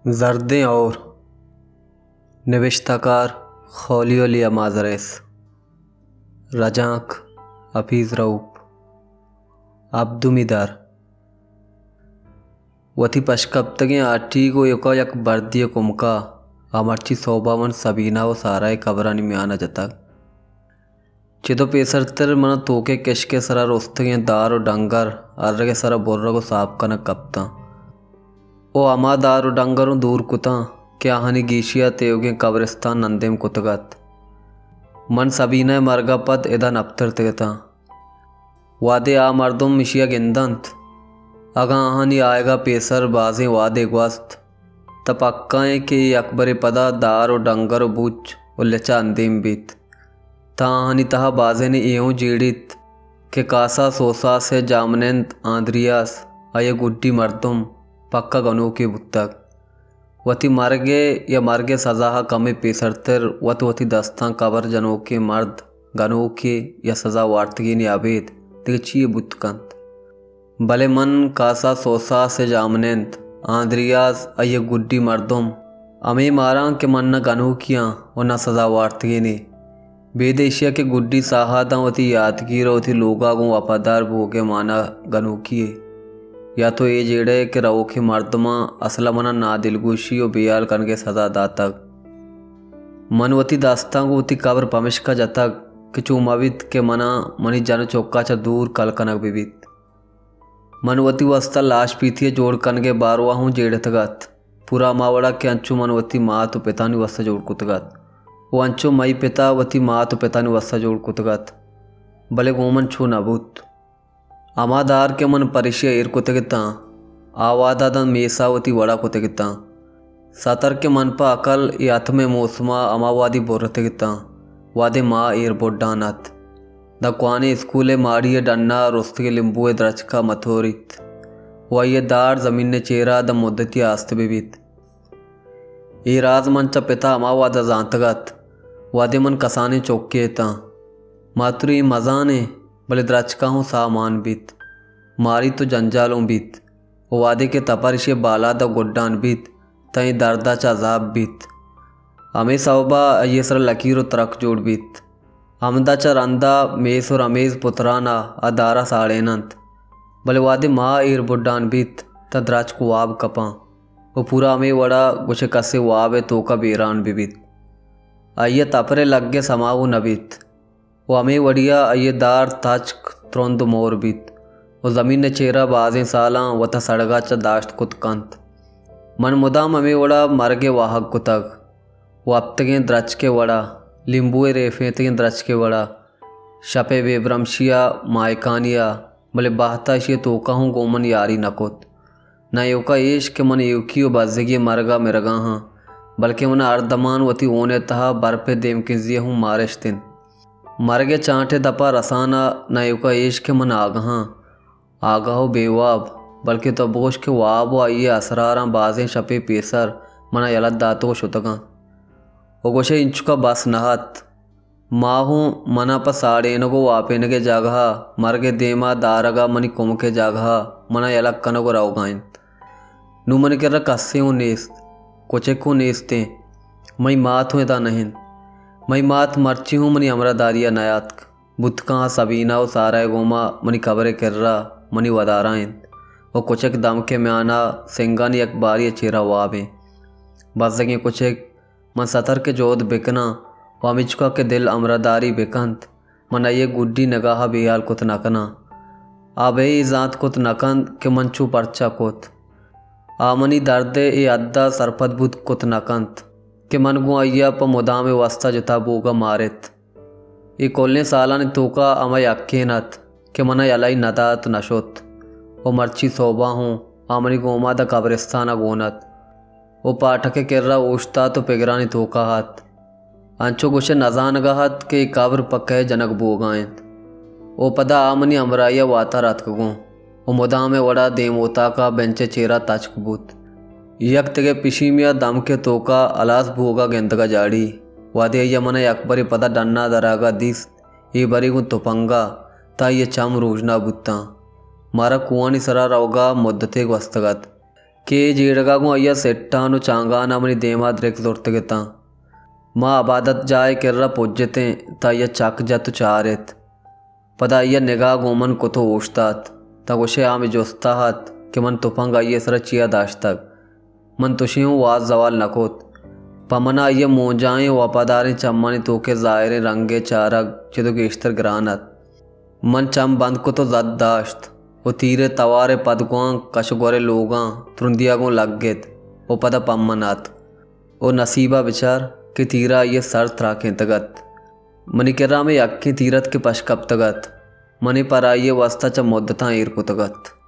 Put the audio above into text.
ज़र्दें और नविश्ताकार खौलियो माजरेस रजाक हफीज़ रऊप अब्दुमिदार वती पशकब्तगे आटी को योका यक बर्दिय कुमका अमर्ची सोबावन सबीना व साराय कबरानी म्याना जतक चिदो पेसरतर मन तोके केशके सरा रोस्तगे दार व डंगर अर्रगे सरा बोर्रा को साफ कन कप्ता ओ अमा दार व डंगर दूर कुता क्या हनी गीशिया तेवगे कब्रिस्तान नंदेम कुतगत मन सबीना मरगा पद एदा नप्तर तेगता वादे आ मर्दुम मिशिया गिंदंत अगा आहनी आएगा पेसर बाजें वादे ग्वस्त तपक्काएँ के अकबर पदा दार व डंगर बूच व लचा अंदेम बीत ताहनी तहा बाजे ने एयों जीड़ित के कासा सोसा से जामनेंत आंद्रियास आये गुड्डी मर्दुम पक्का गनू के बुत्तक वती मरगे या मरगे सजा कमे पेसरतर वती दस्तां कबर जनों के मर्द गनों के या सजा वार्तगी ने आबेद तिगचिए बुत्कंत भले मन कासा सोसा से जामनेंत आंद्रियास आये गुड्डी मर्दुम अमे मारा के मन न गनों किया और न सजा वार्तगी ने बेदेशिया के गुड्डी साहादा वती यादगीर वती लोगा गो वफादार भोगे माना गनू किए या तो ये जेड़े के रवो के मर्दमा असला मना ना दिलगोशी और बेयाल कन के सजा दातक मनवती दास्तां को वती कब्र पमिश्का जतक कि चुमावित के मना मनी जन चौका चा दूर कल कनक बिबित मनवती वस्ता लाश पीथिए जोड़ कन के बारवा हूँ जेड़तगत पूरा मावड़ा के अंचु मनवती माँ तो पितानी वस्ता जोड़ कुतगत वो अंचो मई पिता वती माँ तो पिता ने वस्सा जोड़ कुतगत भले गोमन छू नबूत अमादार के मन परिशय एर कुतगिता आवादादन मेसावती वड़ा कुतगिता सतर के मन पा अकल याथ में मौसमा अमावादी बोरतगिता वादे माँ एर बोड्डानत दक्वाने स्कूले माड़िए डन्ना रुस्तगे लिंबुए द्रचका मथोरित वये दार जमीन ने चेरा द मुद्दती आस्त बिबित ए राज मंचा पिता अमावादा जानतगत वादे मन कसाने चौके ता मातृ मजाने भले द्रचका हूँ सामान बीत मारी तो जंजालों बीत वादे के तपरिशे बाला द गुड्डान बीत तई दर्दा चा जाब बीत अमे सवबा ये सर लकीरो तरक जोड़ बीत अमदा चा रंदा मेस और अमेज पुत्राना अदारा साड़ेनंत भले वादे माँ एर बुड्डान बीत त द्राच को वाब कपा वो पूरा अमे वड़ा कुछ कसे वाब तो का बेरान बिबित आइये तपरे लग्गे समावु नबीत वो अमे वड़िया आइये दार ताचक त्रोंद मोर बीत वो ज़मीन ने चेरा बाजें साला वता सड़गा चा दाश्त कुतकंत मन मुदाम अमे वड़ा मरगे वाहक कुतक वो अप्तगे द्रच के वड़ा लिंबुए रेफेतगे द्रच के वड़ा शपे बेब्रमशिया मायकानिया भले बाहता शे तोका हूँ गोमन यारी नकुत न योका एश के मन युकी व बजगी मरगा मिरगा हाँ बल्कि मन अर्धमान वती ओने तहा बर्फे देम के जिये हूँ मारिश दिन मरगे चांटे दपा रसाना न योका एश के मन आगा हो बेवाब बल्कि तो बोश के वाब आइए असरारा बाजें शपे पेसर मना यलत दातो शुतगा वो गोशे इंचुका बस नहत माहूँ मना पर साड़ेन को वापेन के जगह मरगे देमा दारगा मनी कुम के जगह मना यलक कन को रावगाइन नू मन के रख कस्से हूँ नेस्त कोचे को नेस्ते मई मात हूँ ता नहीं मई मात मर्ची हूँ मनी अमरादारिया नयात बुतका सबीना व सारा गोमा मनी कबरे कर्रा मनी वदाराइन वो कुचक दम के में आना सिंगानी अकबारी चेरा वाबे बजगे कुचक मन सतर के जोध बिकना वामिचुका के दिल अमरादारी बिकंत मन ये गुड्डी नगाह बेयाल कुत नकना आबे जात कुत नकंत के मंचू परचा कुत आमनी दर्दे ए अद्दा सरपदबुत कुत नकंत के मन गु अय्या प मुदामे वस्ता जुता बोगा मारित ए कोल्ने साला ने तोका अमय अक्केनत के मना यलाई नदात नशोत ओ मर्ची सोबा हूँ आमनी गोमा द कब्रिस्ताना गोनत ओ पाठके किर्रा ओश्ता तो पिगरानी तोका हाथ अंचो गुशे नजान गहत के कब्र पक्के जनक बोगाएं ओ पदा आमनी अमराया वाता रात कगो ओ मुदा में वड़ा देमोता का बेंचे चेरा ताचकबूत यक तेगे पिशीमिया दम के तोका अलास भोगा गेंदगा जाड़ी वादे यमन अकबरी पदा डन्ना दरागा दिस ये बरी गु तुपंगा ता ये चम रोजना बुत्ता मारा कुआनी सरा रवगा मुद्दते वस्तगत के जीड़गागू अय्या सेट्टानु चांगाना मनी देमा द्रेक जोर्तगेता माँ आबादत जाए किर्रा पुज्जते तय्या चक जतु चारेत पदा अय्या निगाह गोमन कुतो ओश्तात तगोशे आमे जोस्ताहत कि मन तुफंग अय्ये सर चिया दाश्तक मन तुशियों वाज जवाल नकोत पमना अय्या मोजाएं वफादारें चम्मानी तोके जायरे रंगे चारग चिदो के इश्तर ग्रानत मन चम बंद को तो जद दाश्त वो तीरे तवारे पदगों कशगोरे लोगां तुरंदियागों लग गेत वो पदा पम्मनात वो नसीबा बिचार कि तीरा ये सर त्राकें तगत मनी किर्रा में यक्की तीरत के पशकप तगत मनी पर आइये वस्ता च मुद्दता ईर को तगत।